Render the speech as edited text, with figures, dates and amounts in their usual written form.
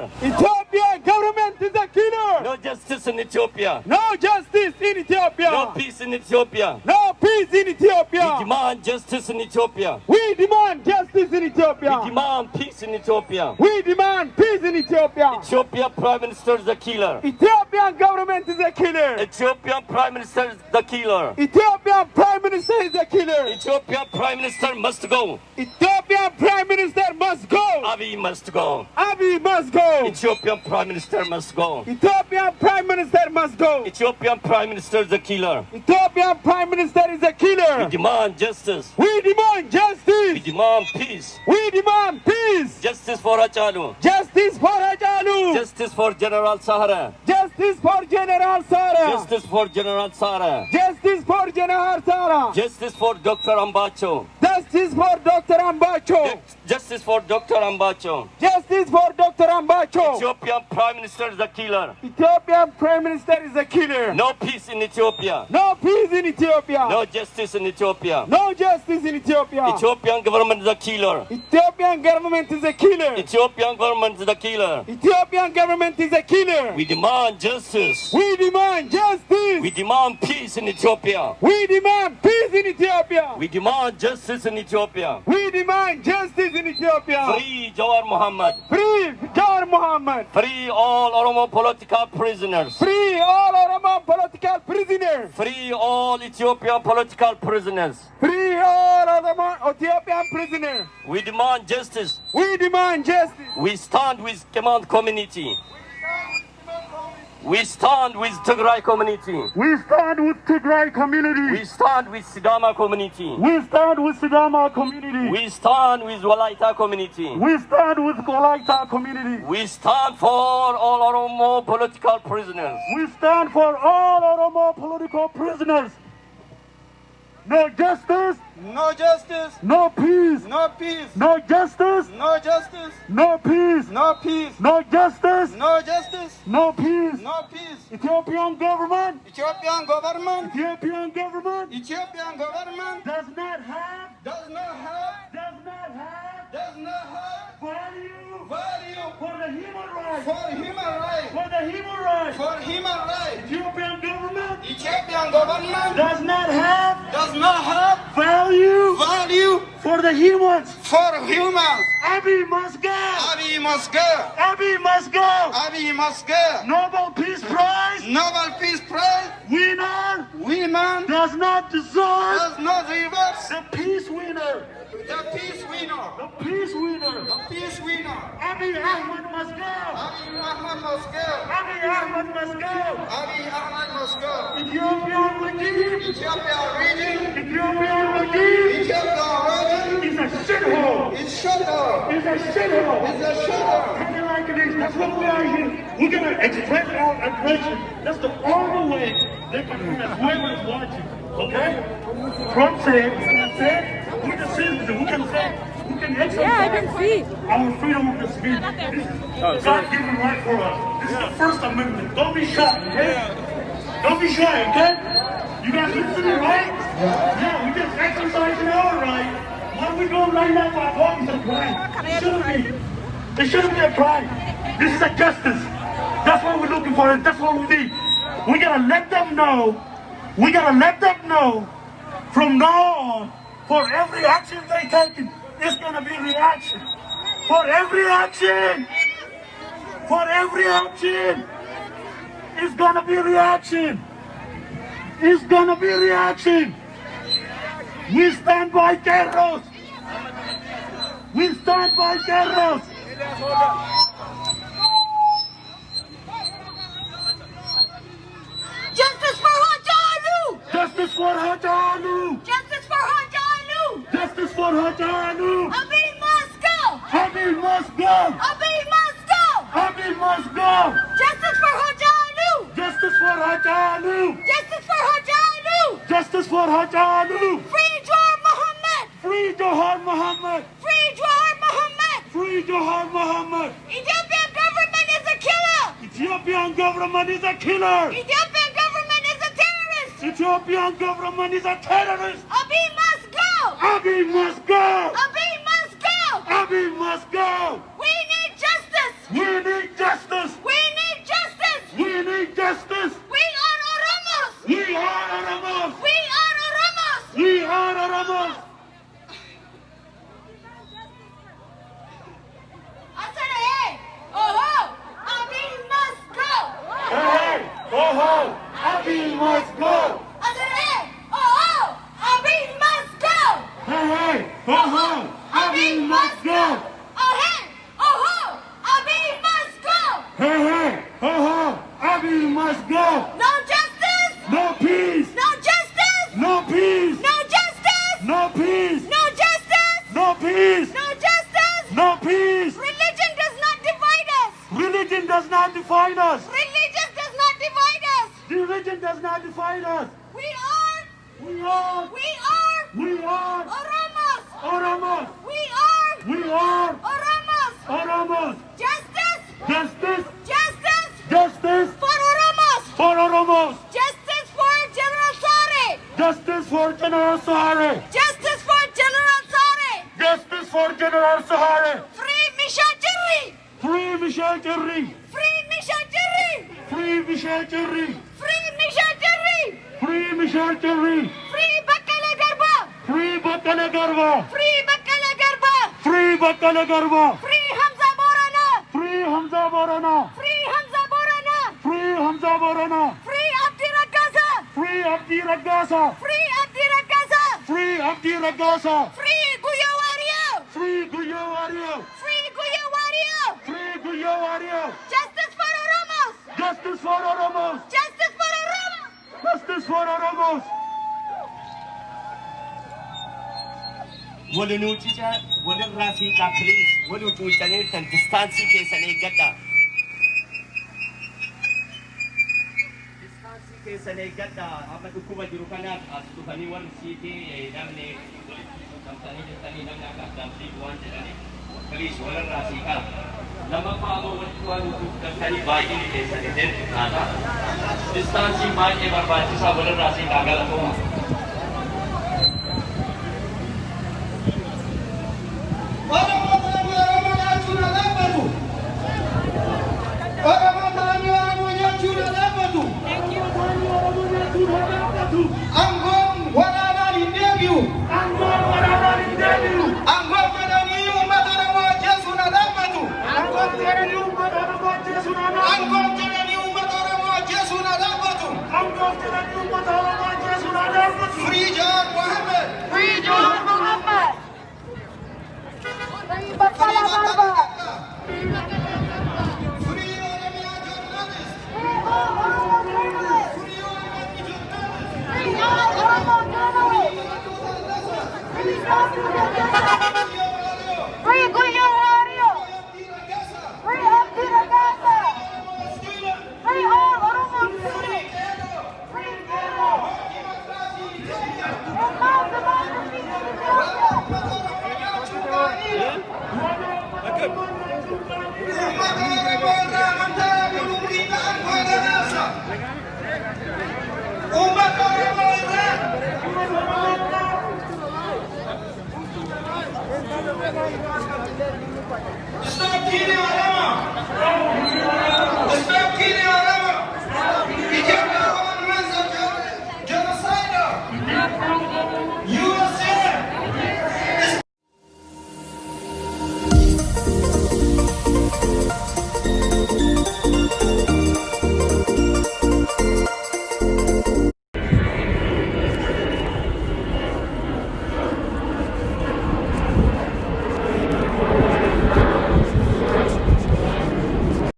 killer. Ethiopian government is a killer. No justice in Ethiopia. No justice in Ethiopia. No peace in Ethiopia. No peace in We Ethiopia. demand justice in Ethiopia. We demand justice in Ethiopia. We demand peace in Ethiopia. We demand peace in Ethiopia. Ethiopia Prime Minister is the killer. Ethiopian government is a killer. Ethiopian Prime Minister is the killer. Ethiopian Prime Minister is a killer. Ethiopian Prime Minister must go. Ethiopian Prime Minister must go. Abiy must go. Abiy must go. Ethiopian Prime Minister must go. Ethiopian Prime Minister must go. Ethiopian Prime Minister is the killer. Ethiopian Prime Minister is a We killer. demand justice. We demand We justice. demand peace. We demand peace. Justice for Hachalu. Justice for Hachalu. Justice for General Sahara. Justice for General Sara. Justice for General Sara. Justice for General Sara. Justice for Dr. Ambacho. Justice for Dr. Ambacho. Justice for Dr. Ambacho. Justice for Dr. Ambacho. Ethiopian Prime Minister is a killer. Ethiopian Prime Minister is a killer. No peace in Ethiopia. No peace in Ethiopia. No justice in Ethiopia. No justice in Ethiopia. Ethiopian government is a killer. Ethiopian government is a killer. Ethiopian government is a killer. Ethiopian government is a killer. We demand justice. We demand justice. We demand peace in Ethiopia. We demand peace in Ethiopia. We demand justice in Ethiopia. We demand justice in Ethiopia. Free Jawar Muhammad. Free Jawar Muhammad. Free all Oromo political prisoners. Free all Oromo political prisoners. Free all Ethiopian political prisoners. Free all Oromo Ethiopian prisoners. We demand justice. We demand justice. We stand with Command community. We stand with Tigray community. We stand with Tigray community. We stand with Sidama community. We stand with Sidama community. We stand with Walaita community. We stand with Kolaita community. We stand for all Oromo political prisoners. We stand for all Oromo political prisoners. No justice, No justice, no peace. no peace, No justice, no justice, no peace. no peace, No justice, no justice, no peace. no peace. Ethiopian government, Ethiopian government, Ethiopian government Ethiopian government does not have, does not have, does not have does not have value value for the human rights, for human rights, for the human rights. for human rights. Ethiopian government Ethiopian government does not have does not have value value for the humans. for humans. Abiy must go. Abiy must go. Abiy must go. Abiy must go. Nobel Peace Prize Nobel Peace Prize winner women does not deserve does not reverse the peace winner. the peace winner. The peace winner. The peace winner. Abiy Ahmed must go. Abiy Ahmed must go. Abiy Ahmed must go. Abiy Ahmed must go. Ethiopian regime. Ethiopia region. Ethiopian regime Ethiopia region. is a shithole. It's shut down. Is a shithole. It's a shut down. Something like this. That's what we are here. We're gonna express our aggression. That's the only way they can win us. Whoever's watching, okay? Trump said, we can say, we can exercise Yeah, I can see. our freedom of speech. This is God-given right for us. This is the First Amendment. Don't be shy, okay? Don't be shy, okay? You guys listen, right? Yeah, we just exercising our right. What we doing right now for our bodies is a crime. It shouldn't be. It shouldn't be a crime. This is a justice. That's what we're looking for, and that's what we need. We gotta let them know. We gotta let them know from now on, for every action they taking, it's gonna be reaction. For every action, it's gonna be reaction. It's gonna be reaction. We stand by Carlos. We stand by Carlos. Justice for Hachalu! Justice for Hachalu. Justice for Hachalu! Justice for Hachalu. Abiy must go! Abiy must go. Abiy must go! Abiy must go. Justice for Hachalu! Justice for Hachalu. Justice for Hachalu! Justice for Hachalu. Free Jawar Muhammad! Free Jawar Muhammad. Free Jawar Muhammad! Free Jawar Muhammad. Ethiopian government is a killer! Ethiopian government is a killer. Ethiopian government is a terrorist! Ethiopian government is a terrorist. Abiy must go! Abiy must go. Abiy must go! Abiy must go. We need justice! We need need justice. We need justice. We need justice. We are Oromos. We are Oromos. We are Oromos. We are Oromos. I said, hey, oh, Abiy must go. Hey, oh, Abiy must go. I said, hey, oh, Abiy must go. Hey, oh, Abiy must go. Oh, hey, oh, Abiy must go. Hey, oh, Abiy must go. No justice. No peace. No justice. No peace. No justice. No peace. No justice. No peace. No justice. No peace. Religion does not divide us. Religion does not define us. Religion does not divide us. Religion does not define us. We are Oromos. Oromos. We are Oromos. Oromos. Justice. Justice. Justice Justice for Oromos. for Oromos. Justice for General Sare. Justice for General Sahare. Justice for General Sare. Justice for General Sahare. Free Misha Jerry. Free Michel Jerry. Free Misha Jerry. Free Michel Jerry. Free Misha Jerry. Free Michel Jerry. Free Bakala Garba. Free Bakale Garba. Free Bakala Garba. Free Bakale Garba. Free Hamza Borana. Free Hamza Borana. Free Hamza Borana. Free Hamza Borana. Free Abdi Ragaza. Free Abdi Ragasa. Free Abdi Ragaza. Free Abdi Ragasa. Free Guyo Wario. Free Guyo Wario. Free Guyo Wario. Free Guyo Wario. Justice for Oromos. Justice for Oromos. Justice for Oromos. Justice for Oromos. walirraa siiqaa piliis walii cuucaniirtan distaansii keessan eeggadha. Distaansii keessan eeggadha. Amma dhukkuba jiru kanaaf as dhufanii warri siitii namni walitti qabsanii jettanii namni akka addaamsiif waan jedhaniif piliis walirraa siiqaa. Lammaffaa ammoo walitti waan nuti galtanii baay'inni keessan heddeetti taata. Distaansii baay'ee barbaachisaa walirraa siiqaa galatooma. Free John Muhammad. Free John Muhammad. Free Bakala Garba. Free Oromia journalists. Free all Oromo journalists. Free Oromia journalists. Free all Oromo journalists. Free Free Guyo Wario. Free Abdi Ragasa. Free all Oromo students. Free Kero. And now democracy in Stop killing Oroma!